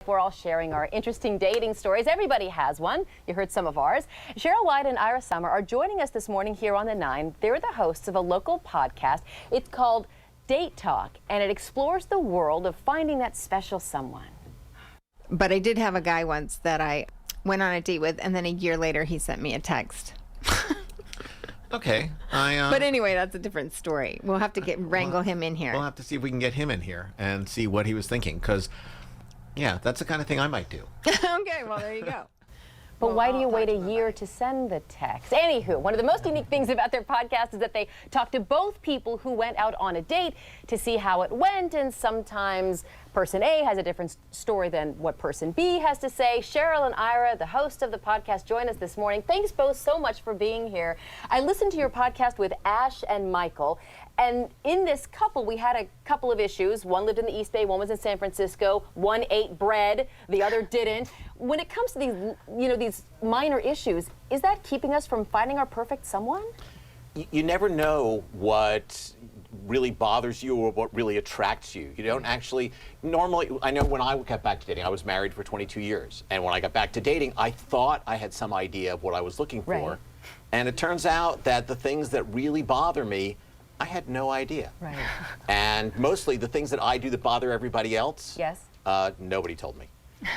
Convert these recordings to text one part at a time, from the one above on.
We're all sharing our interesting dating stories. Everybody has one. You heard some of ours. Cheryl White and Ira Summer are joining us this morning here on the 9. They're the hosts of a local podcast. It's called Date Talk, and it explores the world of finding that special someone. But I did have a guy once that I went on a date with, and then a year later he sent me a text. Okay. But anyway, that's a different story. We'll have to wrangle him in here. We'll have to see if we can get him in here and see what he was thinking, because, yeah, that's the kind of thing I might do. Okay, well, there you go. But Well, why do you I'll wait a talk to year to send the text? Anywho, one of the most unique things about their podcast is that they talk to both people who went out on a date to see how it went, and sometimes person A has a different story than what person B has to say. Cheryl and Ira, the hosts of the podcast, join us this morning. Thanks both so much for being here. I listened to your podcast with Ash and Michael, and in this couple, we had a couple of issues. One lived in the East Bay, one was in San Francisco. One ate bread, the other didn't. When it comes to these, these minor issues, is that keeping us from finding our perfect someone? You never know what really bothers you or what really attracts you. You don't actually, normally, I know when I got back to dating, I was married for 22 years. And when I got back to dating, I thought I had some idea of what I was looking for. Right. And it turns out that the things that really bother me, I had no idea. Right. And mostly the things that I do that bother everybody else, Yes. Nobody told me.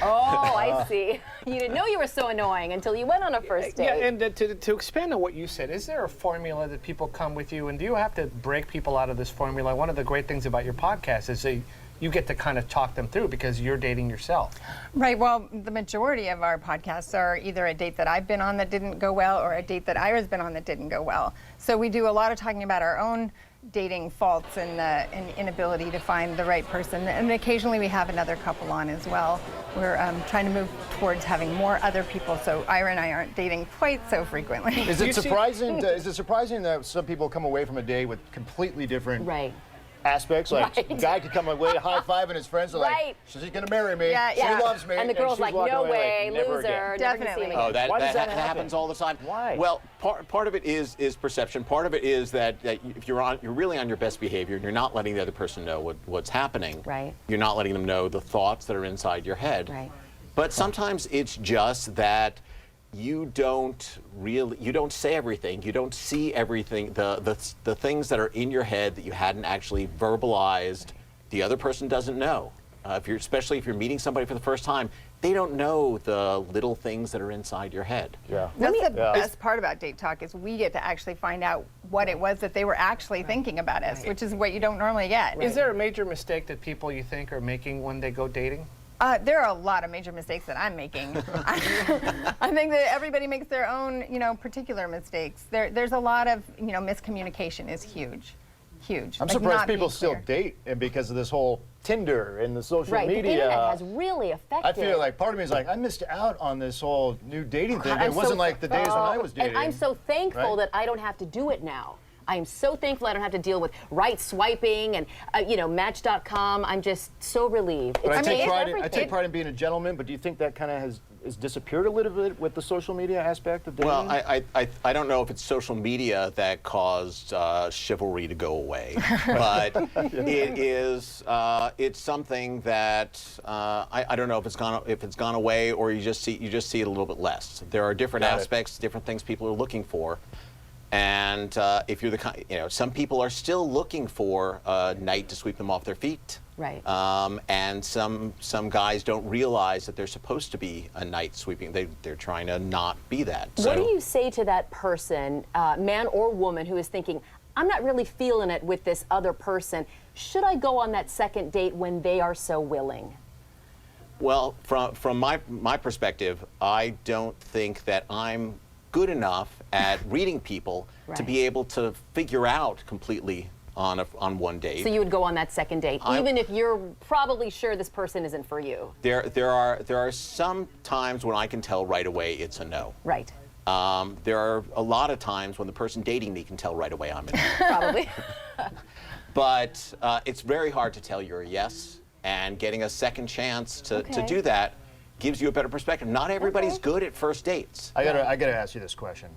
Oh, I see. You didn't know you were so annoying until you went on a first date. Yeah, and to expand on what you said, is there a formula that people come with you, and do you have to break people out of this formula? One of the great things about your podcast is that you get to kind of talk them through because you're dating yourself. Right, well, the majority of our podcasts are either a date that I've been on that didn't go well or a date that Ira's been on that didn't go well. So we do a lot of talking about our own dating faults and inability to find the right person. And occasionally we have another couple on as well. We're trying to move towards having more other people, so Ira and I aren't dating quite so frequently. Is it surprising? Is it surprising that some people come away from a day with completely different aspects? Like a guy could come away high-fiving his friends, are like, she's gonna marry me. Yeah, she loves me. And the girl's she's like, walking no away way, like, never loser. again. Never gonna see Definitely. him again. Oh, that Why does that happen? happens all the time. Why? Well, part of it is perception. Part of it is that if you're really on your best behavior and you're not letting the other person know what's happening. Right. You're not letting them know the thoughts that are inside your head. Right. But sometimes it's just that you don't say everything. You don't see everything. The things that are in your head that you hadn't actually verbalized, the other person doesn't know. Especially if you're meeting somebody for the first time, they don't know the little things that are inside your head. Yeah. That's the best part about Date Talk is we get to actually find out what it was that they were actually thinking about us, which is what you don't normally get. Is there a major mistake that people you think are making when they go dating? There are a lot of major mistakes that I'm making. I think that everybody makes their own, particular mistakes. There's a lot of, miscommunication is huge. Huge. I'm Like, surprised not being people still clear. date, and because of this whole Tinder and the social Right, the media. internet has really affected. I feel like part of me is like, I missed out on this whole new dating thing. I'm It wasn't so- like the days when I was dating. And I'm so thankful right? that I don't have to do it now. I'm so thankful I don't have to deal with right swiping and, Match.com. I'm just so relieved. But I take it's pride. I everything. take pride in being a gentleman. But do you think that kind of has disappeared a little bit with the social media aspect of dating? Well, I don't know if it's social media that caused chivalry to go away, but it's something that I don't know if it's gone away or you just see it a little bit less. There are different aspects, different things people are looking for. And if you're the kind, some people are still looking for a night to sweep them off their feet. Right. And some guys don't realize that they're supposed to be a night sweeping. They're trying to not be that. What do you say to that person, man or woman, who is thinking, I'm not really feeling it with this other person. Should I go on that second date when they are so willing? Well, from my perspective, I don't think that I'm good enough at reading people to be able to figure out completely on one date. So you would go on that second date, even if you're probably sure this person isn't for you. There are some times when I can tell right away it's a no. Right. There are a lot of times when the person dating me can tell right away I'm a no. Probably. But it's very hard to tell you're a yes, and getting a second chance to do that gives you a better perspective. Not everybody's good at first dates. I gotta ask you this question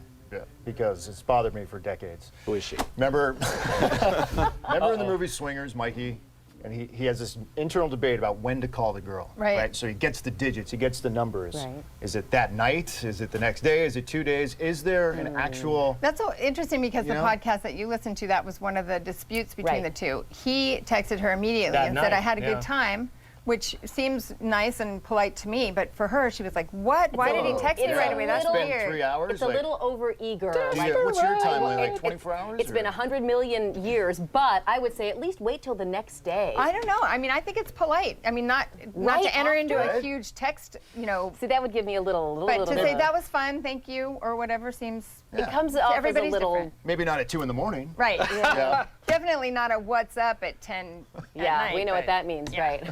because it's bothered me for decades. Who is she? Remember in the movie Swingers, Mikey and he has this internal debate about when to call the girl. Right. So he gets the digits, he gets the numbers. Right. Is it that night? Is it the next day? Is it 2 days? Is there an actual? That's so interesting because You the know? podcast that you listened to, that was one of the disputes between Right. the two. He texted her immediately That and said, night, I had a yeah. good time, which seems nice and polite to me, but for her, she was like, what? Why did he text me it's right a away? That's little- weird. Spend 3 hours. It's a like, little over eager. Yeah, what's your timeline? Like It- 24 hours? It's been 100 million years, but I would say at least wait till the next day. I don't know. I mean, I think it's polite. I mean, not Right to enter into after. a huge text, you know, See, that would give me a little but to bit say of- that was fun, thank you, or whatever seems it comes off as a everybody's little. different. Maybe not at 2 in the morning. right. Yeah. Definitely not a what's up at 10. at Yeah, night, we know what but- that means, right?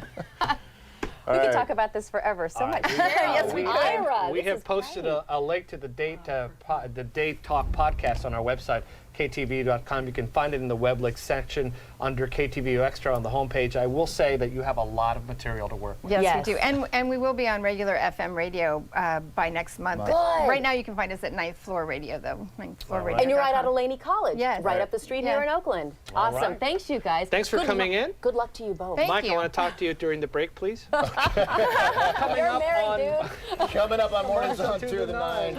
All We could right. talk about this forever. So much. Yes, we could. Ira, We this have is posted great. a link to the Date Talk podcast on our website, KTVU.com. You can find it in the web link section under KTVU Extra on the homepage. I will say that you have a lot of material to work with. Yes, Yes. we do. And we will be on regular FM radio by next month. Good. Right now you can find us at Ninth Floor Radio, though. Ninth Floor Radio. And you're right out of Laney College, Yes. right Right. up the street Yeah. here in Oakland. Awesome. right. Thanks, you guys. Thanks for Good coming in. Good luck to you both. Thank Mike, I you. want to talk to you during the break, please. You're up married, on- dude. Coming up on Mornings on 2 2 to the 9.